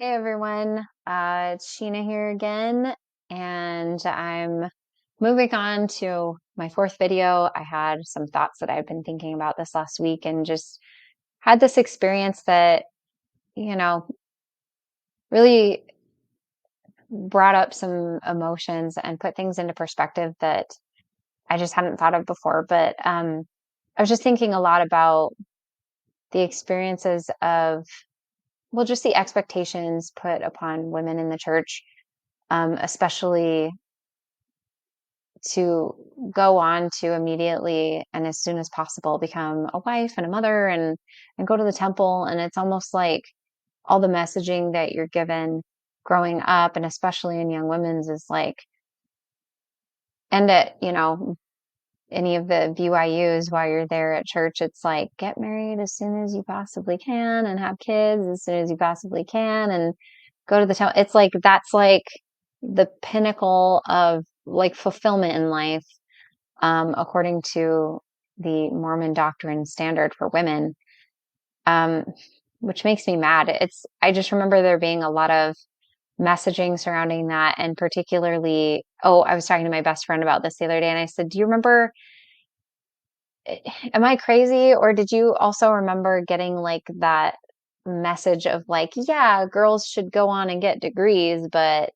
Hey everyone, it's Sheena here again, and I'm moving on to my fourth video. I had some thoughts that I've been thinking about this last week and just had this experience that, you know, really brought up some emotions and put things into perspective that I just hadn't thought of before. But I was just thinking a lot about the experiences of, well, just the expectations put upon women in the church, especially to go on to immediately and as soon as possible become a wife and a mother and go to the temple. And it's almost like all the messaging that you're given growing up, and especially in young women's, is like, and at any of the VYUs while you're there at church, it's like, get married as soon as you possibly can and have kids as soon as you possibly can and go to the temple. It's like that's like the pinnacle of like fulfillment in life, according to the Mormon doctrine standard for women, um, which makes me mad. I just remember there being a lot of messaging surrounding that. And particularly, oh, I was talking to my best friend about this the other day, and I said, do you remember, am I crazy? Or did you also remember getting like that message of like, yeah, girls should go on and get degrees, but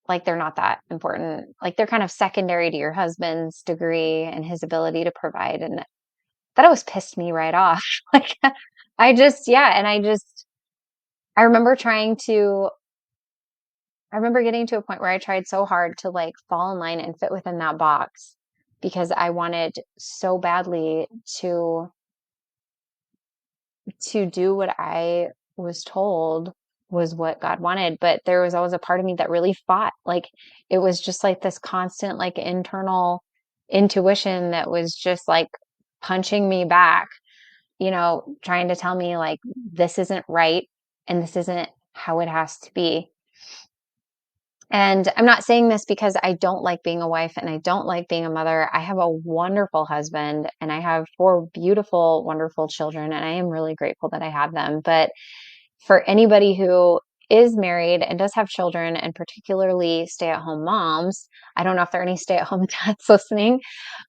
like they're not that important. Like they're kind of secondary to your husband's degree and his ability to provide. And that always pissed me right off. Like yeah, and I remember I remember getting to a point where I tried so hard to like fall in line and fit within that box because I wanted so badly to do what I was told was what God wanted. But there was always a part of me that really fought. Like it was just like this constant, like internal intuition that was just like punching me back, trying to tell me like, this isn't right and this isn't how it has to be. And I'm not saying this because I don't like being a wife and I don't like being a mother. I have a wonderful husband and I have four beautiful, wonderful children, and I am really grateful that I have them. But for anybody who is married and does have children, and particularly stay-at-home moms, I don't know if there are any stay-at-home dads listening,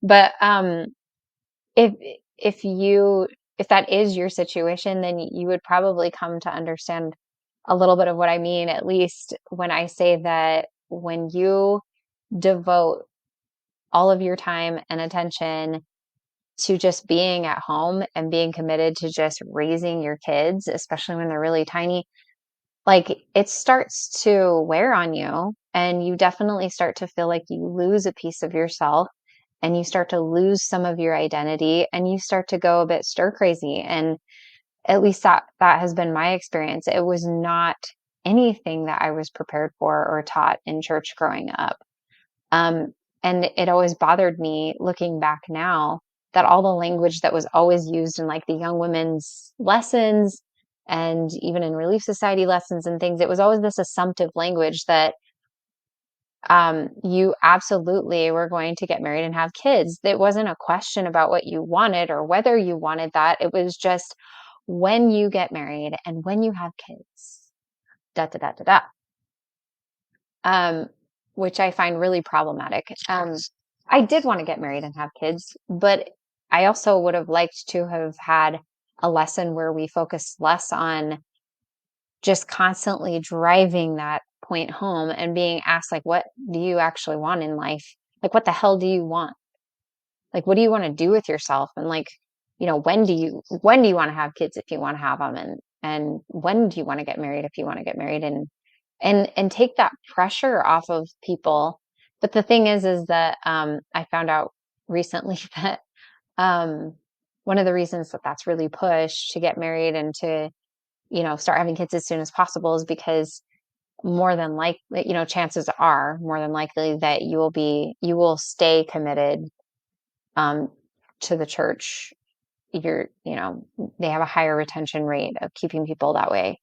but if if you if that is your situation, then you would probably come to understand a little bit of what I mean, at least when I say that when you devote all of your time and attention to just being at home and being committed to just raising your kids, especially when they're really tiny, like it starts to wear on you, and you definitely start to feel like you lose a piece of yourself and you start to lose some of your identity and you start to go a bit stir crazy. And at least that has been my experience. It was not anything that I was prepared for or taught in church growing up. Um, and it always bothered me looking back now that all the language that was always used in like the young women's lessons and even in Relief Society lessons and things, it was always this assumptive language that you absolutely were going to get married and have kids. It wasn't a question about what you wanted or whether you wanted that. It was just when you get married and when you have kids, da da da da da. Um, which I find really problematic. I did want to get married and have kids, but I also would have liked to have had a lesson where we focused less on just constantly driving that point home and being asked, like, what do you actually want in life? Like, what the hell do you want? Like, what do you want to do with yourself? And like, when do you want to have kids if you want to have them? And when do you want to get married if you want to get married? And take that pressure off of people. But the thing is that I found out recently that um, one of the reasons that that's really pushed to get married and to start having kids as soon as possible is because more than likely, chances are more than likely that you will stay committed um, to the church. They have a higher retention rate of keeping people that way.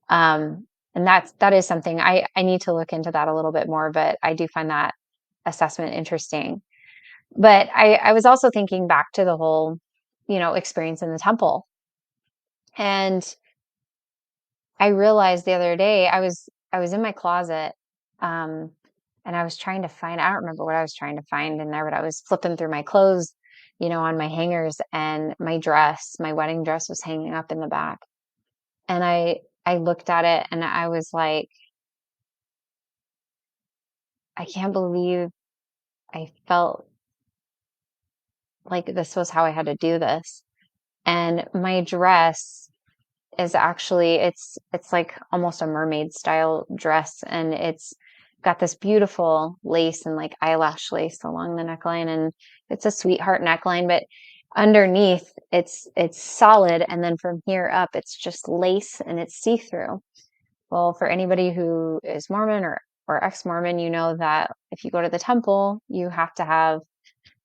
And that is something I need to look into that a little bit more, but I do find that assessment interesting. But I was also thinking back to the whole, experience in the temple. And I realized the other day I was in my closet, um, and I was trying to find, I don't remember what I was trying to find in there, but I was flipping through my clothes, on my hangers, and my wedding dress was hanging up in the back. And I looked at it and I was like, I can't believe I felt like this was how I had to do this. And my dress is actually, it's like almost a mermaid style dress, and it's got this beautiful lace and like eyelash lace along the neckline, and it's a sweetheart neckline, but underneath it's solid, and then from here up it's just lace and it's see-through. Well, for anybody who is Mormon or ex-Mormon, you know that if you go to the temple, you have to have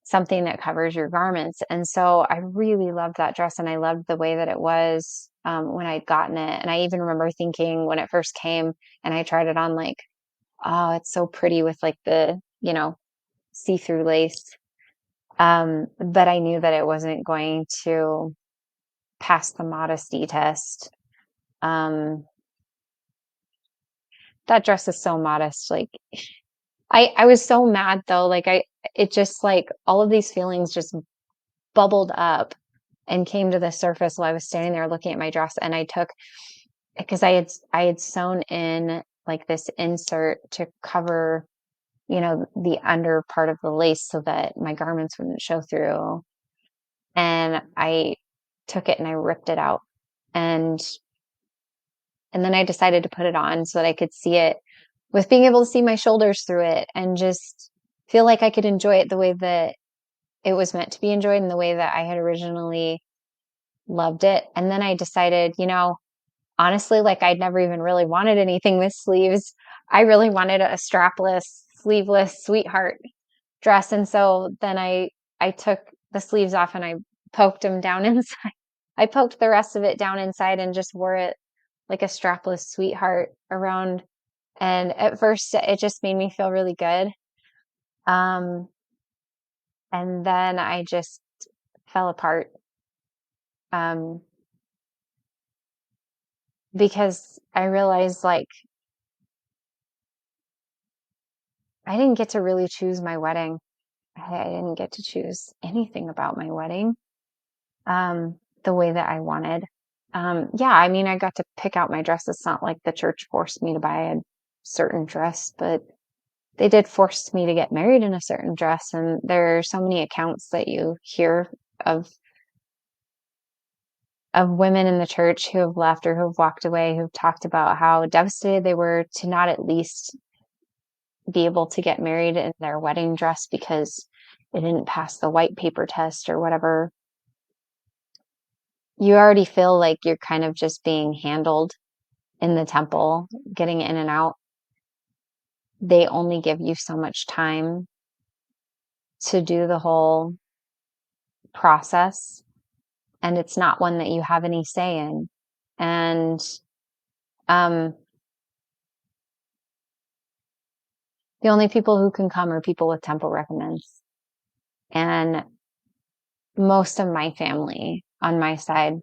something that covers your garments. And so I really loved that dress, and I loved the way that it was when I'd gotten it. And I even remember thinking when it first came and I tried it on, like, oh, it's so pretty with like the, see-through lace. But I knew that it wasn't going to pass the modesty test. Um, that dress is so modest. Like, I was so mad though. It just like all of these feelings just bubbled up and came to the surface while I was standing there looking at my dress. And because I had sewn in like this insert to cover, the under part of the lace so that my garments wouldn't show through. And I took it and I ripped it out. And and then I decided to put it on so that I could see it, with being able to see my shoulders through it, and just feel like I could enjoy it the way that it was meant to be enjoyed and the way that I had originally loved it. And then I decided, honestly, like I'd never even really wanted anything with sleeves. I really wanted a strapless, sleeveless sweetheart dress. And so then I took the sleeves off and I poked them down inside. I poked the rest of it down inside and just wore it like a strapless sweetheart around. And at first it just made me feel really good. Um, and then I just fell apart. Um, because I realized, like, I didn't get to really choose my wedding. I didn't get to choose anything about my wedding the way that I wanted. Yeah, I mean, I got to pick out my dress. It's not like the church forced me to buy a certain dress, but they did force me to get married in a certain dress. And there are so many accounts that you hear of of women in the church who have left or who have walked away, who've talked about how devastated they were to not at least be able to get married in their wedding dress because it didn't pass the white paper test or whatever. You already feel like you're kind of just being handled in the temple, getting in and out. They only give you so much time to do the whole process, and it's not one that you have any say in. And um, the only people who can come are people with temple recommends. And most of my family on my side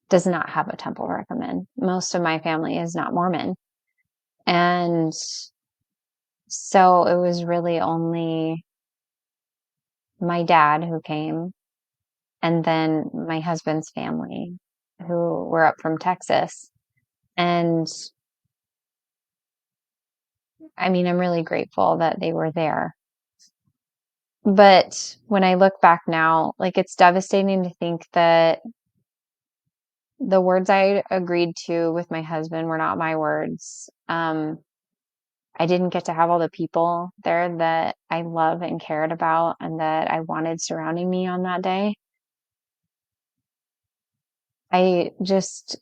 does not have a temple recommend. Most of my family is not Mormon. And so it was really only my dad who came, and then my husband's family who were up from Texas. And I mean, I'm really grateful that they were there. But when I look back now, like it's devastating to think that the words I agreed to with my husband were not my words. I didn't get to have all the people there that I love and cared about and that I wanted surrounding me on that day. I just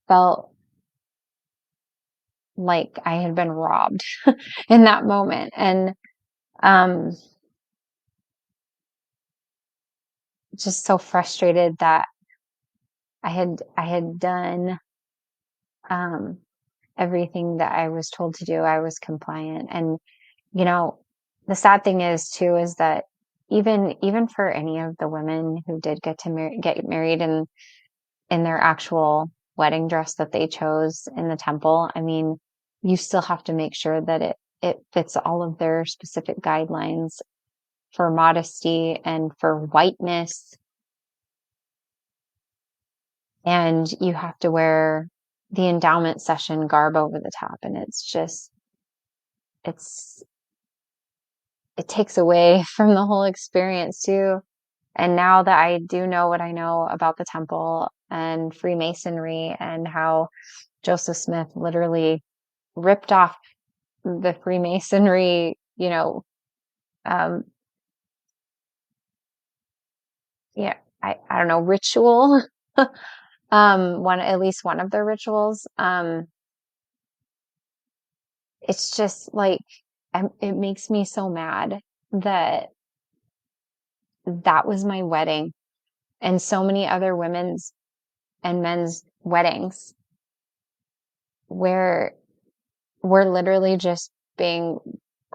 felt like I had been robbed in that moment. And um, just so frustrated that I had done um, everything that I was told to do. I was compliant. And you know, the sad thing is too is that even for any of the women who did get married in their actual wedding dress that they chose in the temple, I mean, you still have to make sure that it fits all of their specific guidelines for modesty and for whiteness. And you have to wear the endowment session garb over the top. And it's, it takes away from the whole experience too. And now that I do know what I know about the temple and Freemasonry and how Joseph Smith literally ripped off the Freemasonry, um, yeah, I don't know, ritual, at least one of their rituals. It's just like, it makes me so mad that that was my wedding and so many other women's and men's weddings where we're literally just being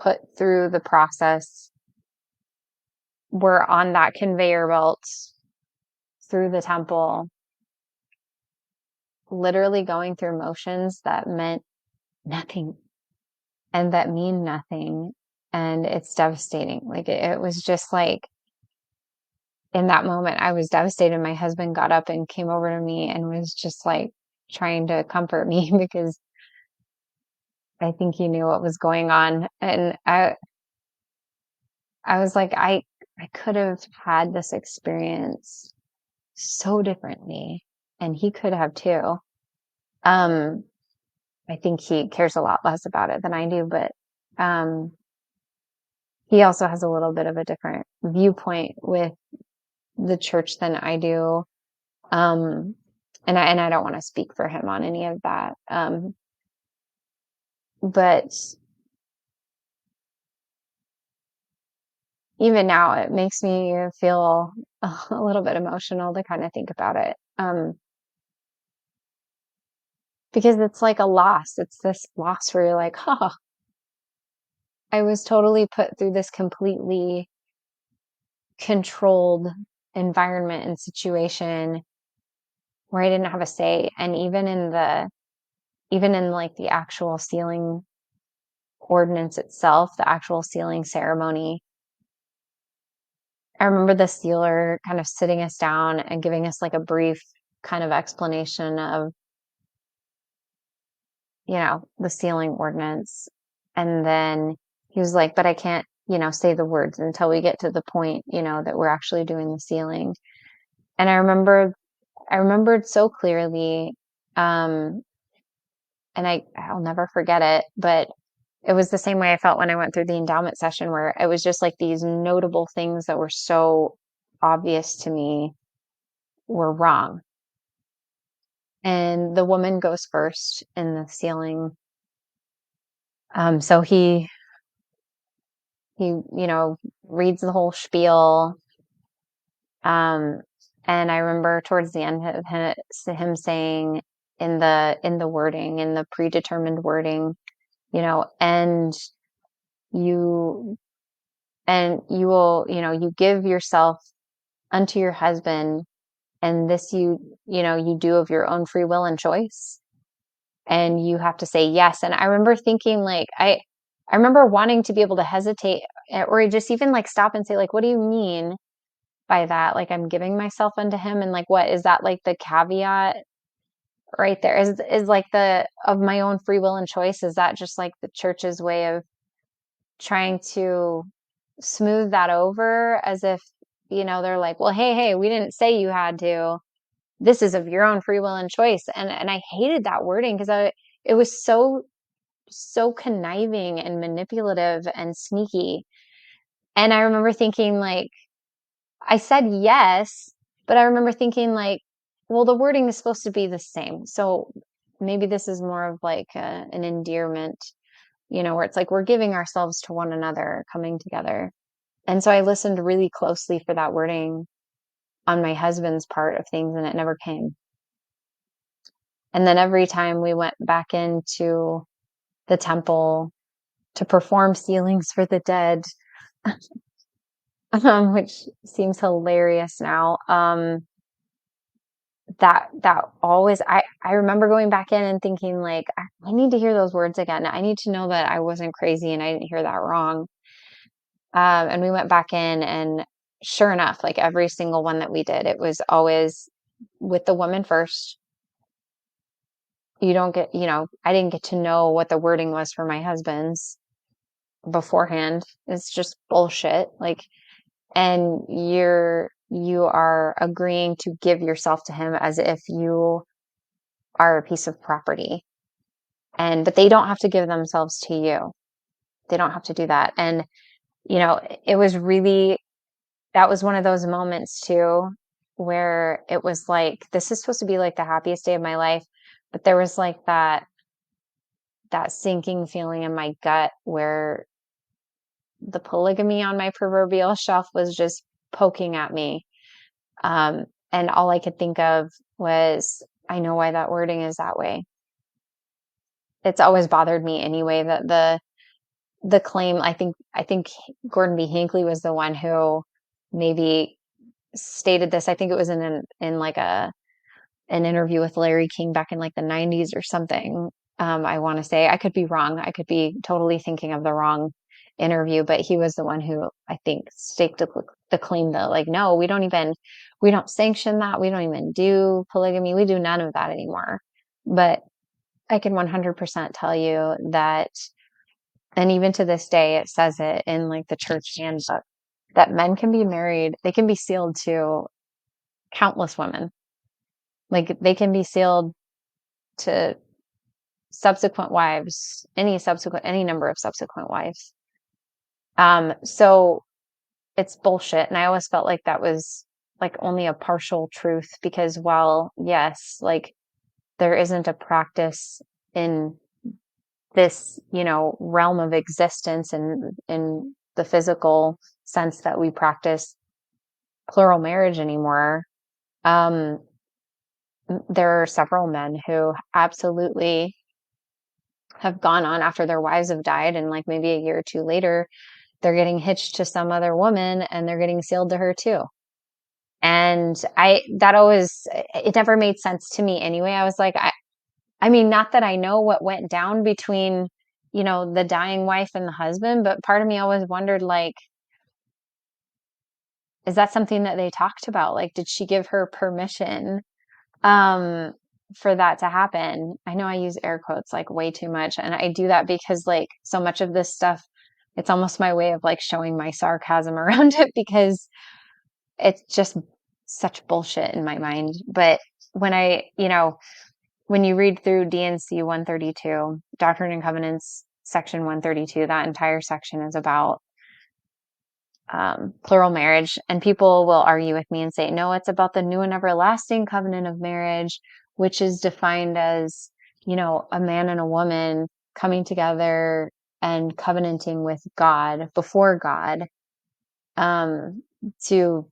put through the process. We're on that conveyor belt through the temple, literally going through motions that meant nothing and that mean nothing. And it's devastating. Like it was just like in that moment, I was devastated. My husband got up and came over to me and was just like trying to comfort me because I think he knew what was going on. And I was like, I could have had this experience so differently, and he could have too. Um, I think he cares a lot less about it than I do, but um, he also has a little bit of a different viewpoint with the church than I do. Um, and I don't want to speak for him on any of that. But even now, it makes me feel a little bit emotional to kind of think about it. Because it's like a loss. It's this loss where you're like, oh, I was totally put through this completely controlled environment and situation where I didn't have a say. And even in like the actual sealing ordinance itself, the actual sealing ceremony, I remember the sealer kind of sitting us down and giving us like a brief kind of explanation of, the sealing ordinance. And then he was like, but I can't, say the words until we get to the point, that we're actually doing the sealing. And I remembered so clearly, um, and I'll never forget it, but it was the same way I felt when I went through the endowment session where it was just like these notable things that were so obvious to me were wrong. And the woman goes first in the sealing. So he, reads the whole spiel. Um, and I remember towards the end of him saying in the wording, in the predetermined wording, and you you will, you give yourself unto your husband, and this you do of your own free will and choice. And you have to say yes. And I remember thinking like I remember wanting to be able to hesitate or just even like stop and say like, what do you mean by that? Like I'm giving myself unto him, and like what is that, like the caveat right there is like the of my own free will and choice? Is that just like the church's way of trying to smooth that over as if, they're like, well, hey, we didn't say you had to. This is of your own free will and choice. And I hated that wording because it was so conniving and manipulative and sneaky. And I remember thinking like I said yes, but I remember thinking like, well, the wording is supposed to be the same. So maybe this is more of like an endearment, where it's like we're giving ourselves to one another, coming together. And so I listened really closely for that wording on my husband's part of things, and it never came. And then every time we went back into the temple to perform sealings for the dead, which seems hilarious now. that always, I remember going back in and thinking like, I need to hear those words again. I need to know that I wasn't crazy and I didn't hear that wrong. And we went back in, and sure enough, like every single one that we did, it was always with the woman first. You don't get, I didn't get to know what the wording was for my husband's beforehand. It's just bullshit. Like, and you are agreeing to give yourself to him as if you are a piece of property. But they don't have to give themselves to you. They don't have to do that. And, it was really, that was one of those moments too, where it was like, this is supposed to be like the happiest day of my life. But there was like that sinking feeling in my gut where the polygamy on my proverbial shelf was just poking at me. And all I could think of was, I know why that wording is that way. It's always bothered me anyway that the claim, I think Gordon B. Hinckley was the one who maybe stated this. I think it was in like an interview with Larry King back in like the 90s or something. I want to say, I could be wrong. I could be totally thinking of the wrong interview, but he was the one who I think staked the claim that like, no, we don't sanction that. We don't even do polygamy. We do none of that anymore. But I can 100% tell you that, and even to this day, it says it in like the church handbook, that men can be married, they can be sealed to countless women. Like they can be sealed to subsequent wives, any number of subsequent wives. So it's bullshit. And I always felt like that was like only a partial truth because while yes, like there isn't a practice in this, realm of existence and in the physical sense that we practice plural marriage anymore. Um, there are several men who absolutely have gone on after their wives have died, and like maybe a year or two later, they're getting hitched to some other woman and they're getting sealed to her too. And that always, it never made sense to me anyway. I was like, I mean, not that I know what went down between, the dying wife and the husband, but part of me always wondered, like, is that something that they talked about? Like, did she give her permission, um, for that to happen? I know I use air quotes like way too much, and I do that because like so much of this stuff, it's almost my way of like showing my sarcasm around it because it's just such bullshit in my mind. But when when you read through DNC 132, Doctrine and Covenants, section 132, that entire section is about plural marriage. And people will argue with me and say, no, it's about the new and everlasting covenant of marriage, which is defined as, a man and a woman coming together and covenanting with God before God, to,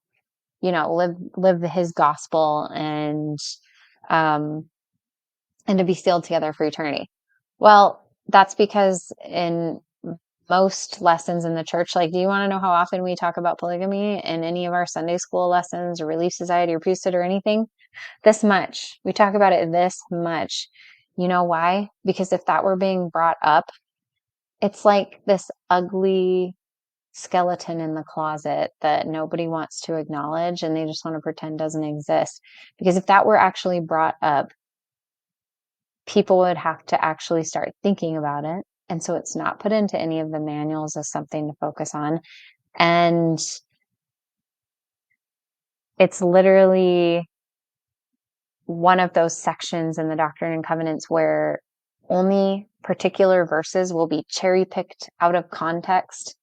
live his gospel um, and to be sealed together for eternity. Well, that's because in most lessons in the church, like, do you want to know how often we talk about polygamy in any of our Sunday school lessons or Relief Society or priesthood or anything? This much. We talk about it this much. You know why? Because if that were being brought up, it's like this ugly skeleton in the closet that nobody wants to acknowledge and they just want to pretend doesn't exist. Because if that were actually brought up, people would have to actually start thinking about it. And so it's not put into any of the manuals as something to focus on. And it's literally one of those sections in the Doctrine and Covenants where only particular verses will be cherry picked out of context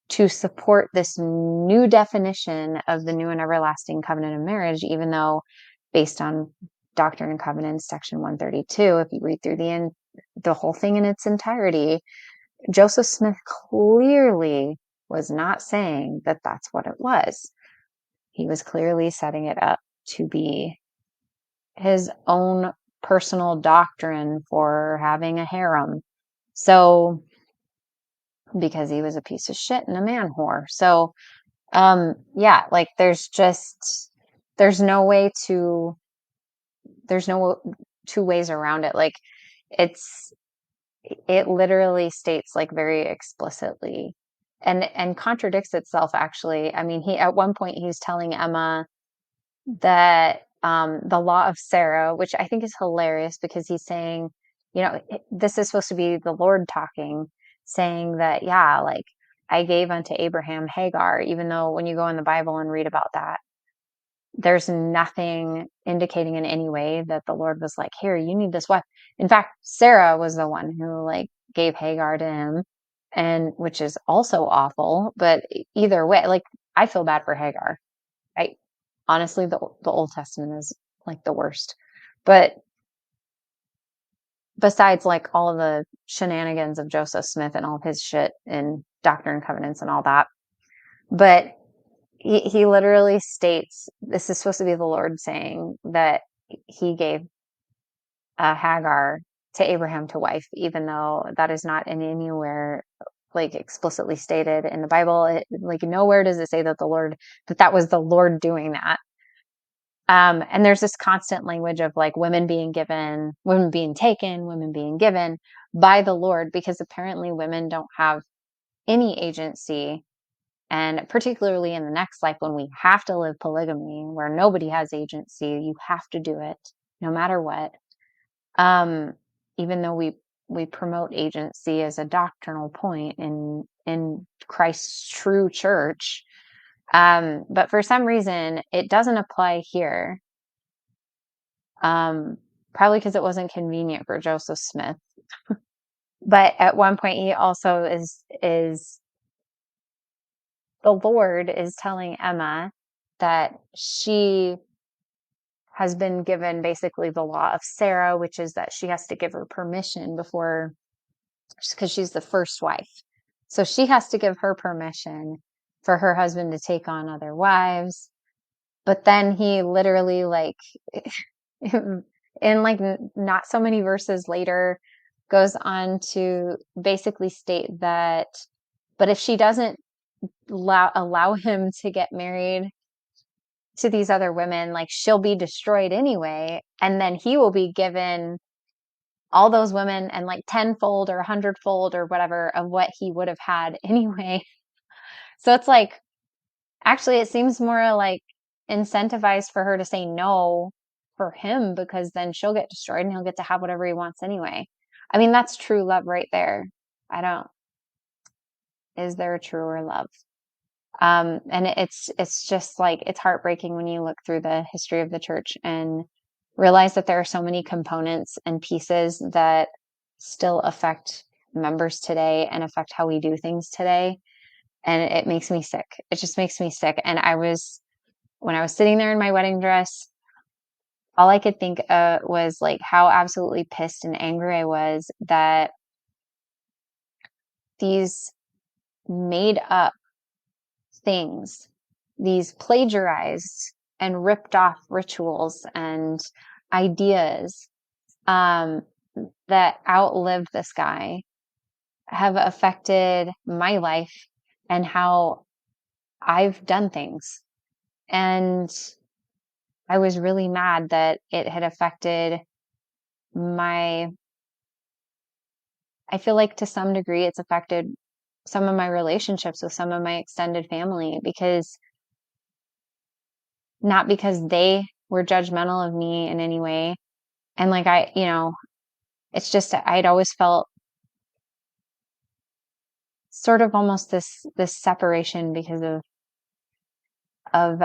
to support this new definition of the new and everlasting covenant of marriage, even though based on Doctrine and Covenants, section 132, if you read through the whole thing in its entirety, Joseph Smith clearly was not saying that that's what it was. He was clearly setting it up to be his own personal doctrine for having a harem. So, because he was a piece of shit and a man whore. So, yeah, like there's no way to there's no two ways around it. Like it's it literally states like very explicitly and contradicts itself actually. I mean, he at one point he's telling Emma that the law of Sarah, which I think is hilarious because he's saying, this is supposed to be the Lord talking, saying that, yeah, like I gave unto Abraham Hagar, even though when you go in the Bible and read about that, there's nothing indicating in any way that the Lord was like, here, you need this wife. In fact, Sarah was the one who like gave Hagar to him, and which is also awful. But either way, like I feel bad for Hagar. I honestly, the Old Testament is like the worst. But besides like all of the shenanigans of Joseph Smith and all of his shit and Doctrine and Covenants and all that, but he literally states this is supposed to be the Lord saying that he gave Hagar to Abraham to wife, even though that is not in anywhere like explicitly stated in the Bible. Like nowhere does it say that that was the Lord doing that. And there's this constant language of like women being given, women being taken, women being given by the Lord, because apparently women don't have any agency. And particularly in the next life, when we have to live polygamy, where nobody has agency, you have to do it no matter what. Um, Even though we promote agency as a doctrinal point in Christ's true church, but for some reason it doesn't apply here. Probably because it wasn't convenient for Joseph Smith. But at one point he also is the Lord is telling Emma that she has been given basically the law of Sarah, which is that she has to give her permission before, because she's the first wife. So she has to give her permission for her husband to take on other wives. But then he literally like in like not so many verses later goes on to basically state that, but if she doesn't allow him to get married to these other women, like she'll be destroyed anyway, and then he will be given all those women and like tenfold or 100-fold or whatever of what he would have had anyway. So it's like, actually it seems more like incentivized for her to say no for him, because then she'll get destroyed and he'll get to have whatever he wants anyway. I mean, that's true love right there. I don't, is there a truer love? And it's just like, it's heartbreaking when you look through the history of the church and realize that there are so many components and pieces that still affect members today and affect how we do things today. And it makes me sick. It just makes me sick. And when I was sitting there in my wedding dress, all I could think was like how absolutely pissed and angry I was that these made up things, these plagiarized and ripped off rituals and ideas that outlived this guy have affected my life and how I've done things. And I was really mad that it had affected I feel like to some degree it's affected some of my relationships with some of my extended family, because not because they were judgmental of me in any way. And like it's just I'd always felt sort of almost this separation because of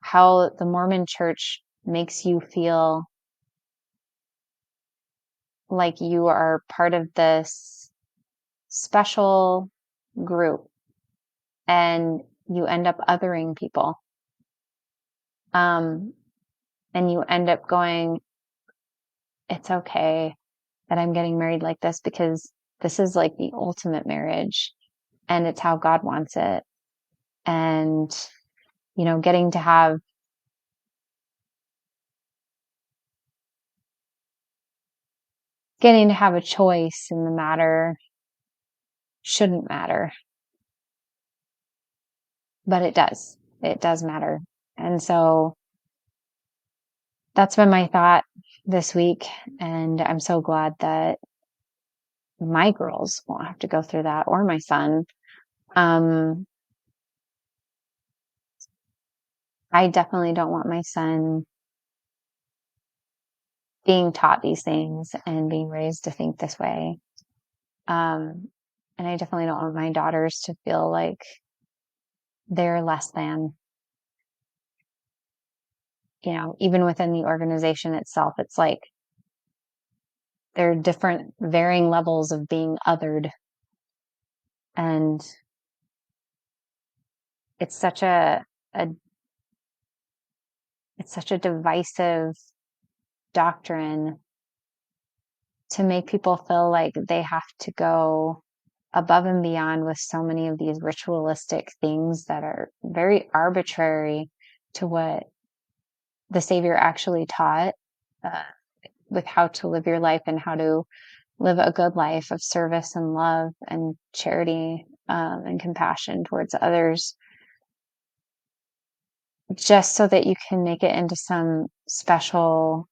how the Mormon church makes you feel like you are part of this special group, and you end up othering people. And you end up going, it's okay that I'm getting married like this, because this is like the ultimate marriage and it's how God wants it. And, getting to have a choice in the matter shouldn't matter, but it does. It does matter. And so that's been my thought this week, and I'm so glad that my girls won't have to go through that, or my son. Um, I definitely don't want my son being taught these things and being raised to think this way. Um, and I definitely don't want my daughters to feel like they're less than, even within the organization itself. It's like there are different varying levels of being othered. And it's such a it's such a divisive doctrine to make people feel like they have to go above and beyond with so many of these ritualistic things that are very arbitrary to what the Savior actually taught, uh, with how to live your life and how to live a good life of service and love and charity, and compassion towards others, just so that you can make it into some special,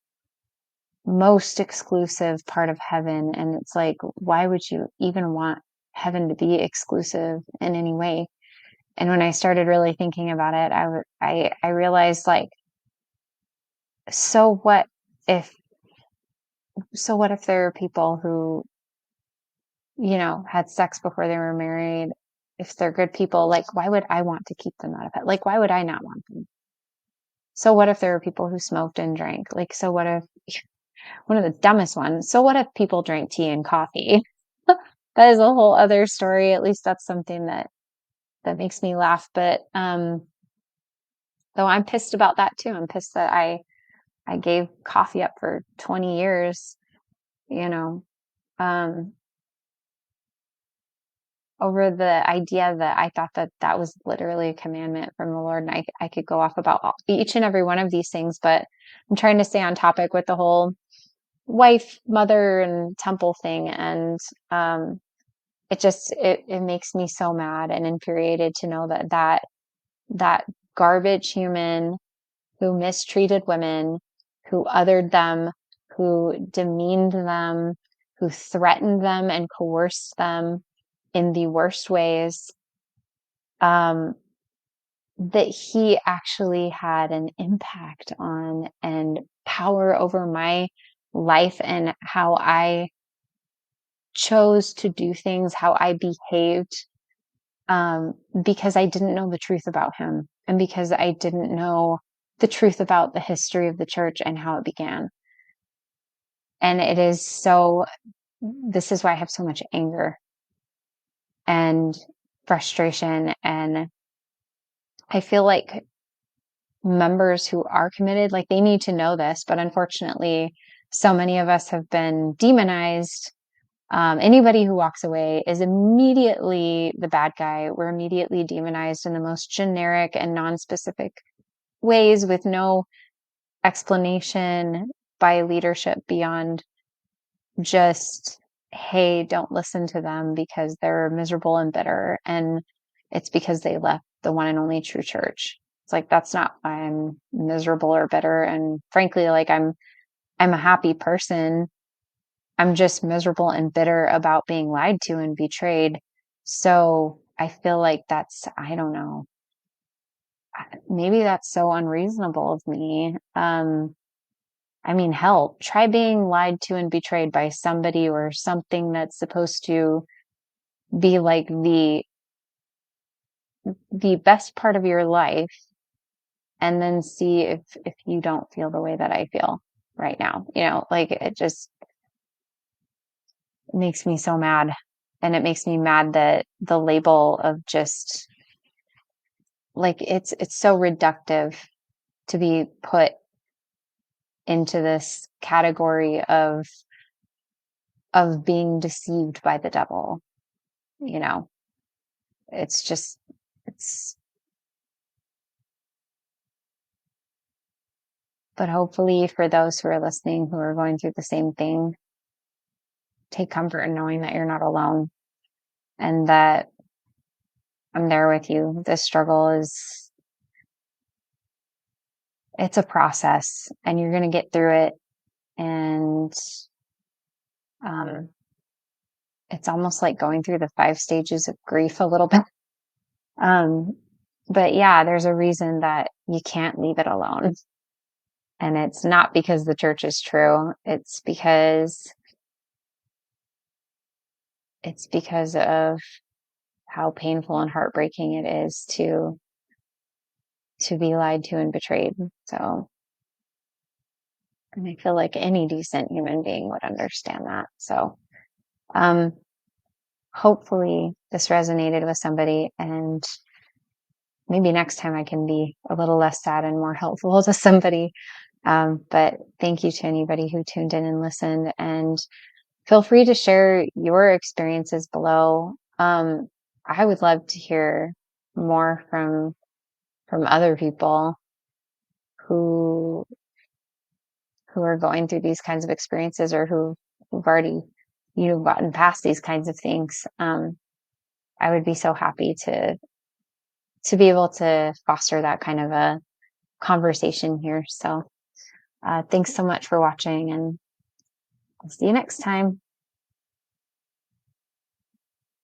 most exclusive part of heaven. And it's like, why would you even want heaven to be exclusive in any way? And when I started really thinking about it, I realized, like, so what if there are people who, had sex before they were married? If they're good people, like, why would I want to keep them out of it? Like, why would I not want them? So what if there were people who smoked and drank? Like, so what if one of the dumbest ones? So what if people drank tea and coffee? That is a whole other story. At least that's something that makes me laugh. But though I'm pissed about that too. I'm pissed that I gave coffee up for 20 years, you know, um, over the idea that I thought that that was literally a commandment from the Lord. And I could go off about each and every one of these things, but I'm trying to stay on topic with the whole wife, mother, and temple thing. And it makes me so mad and infuriated to know that garbage human who mistreated women, who othered them, who demeaned them, who threatened them and coerced them in the worst ways, um, that he actually had an impact on and power over my life and how I chose to do things, how I behaved, because I didn't know the truth about him and because I didn't know the truth about the history of the church and how it began. And this is why I have so much anger and frustration. And I feel like members who are committed, like, they need to know this, but unfortunately, so many of us have been demonized. Anybody who walks away is immediately the bad guy. We're immediately demonized in the most generic and non-specific ways with no explanation by leadership beyond just, hey, don't listen to them because they're miserable and bitter. And it's because they left the one and only true church. It's like, that's not why I'm miserable or bitter. And frankly, like, I'm a happy person. I'm just miserable and bitter about being lied to and betrayed. So I feel like I don't know, maybe that's so unreasonable of me. I mean, hell, try being lied to and betrayed by somebody or something that's supposed to be like the best part of your life, and then see if you don't feel the way that I feel right now. Like, it just makes me so mad. And it makes me mad that the label of just, like, it's so reductive to be put into this category of being deceived by the devil. You know, it's just, it's, but hopefully for those who are listening who are going through the same thing, take comfort in knowing that you're not alone and that I'm there with you. This struggle it's a process, and you're going to get through it. And it's almost like going through the 5 stages of grief a little bit. But yeah, there's a reason that you can't leave it alone. And it's not because the church is true. It's because of how painful and heartbreaking it is to be lied to and betrayed. So, and I feel like any decent human being would understand that. So, hopefully this resonated with somebody, and maybe next time I can be a little less sad and more helpful to somebody. But thank you to anybody who tuned in and listened, and feel free to share your experiences below. I would love to hear more from other people who are going through these kinds of experiences, or who've already, gotten past these kinds of things. I would be so happy to be able to foster that kind of a conversation here. So, thanks so much for watching, and I'll see you next time.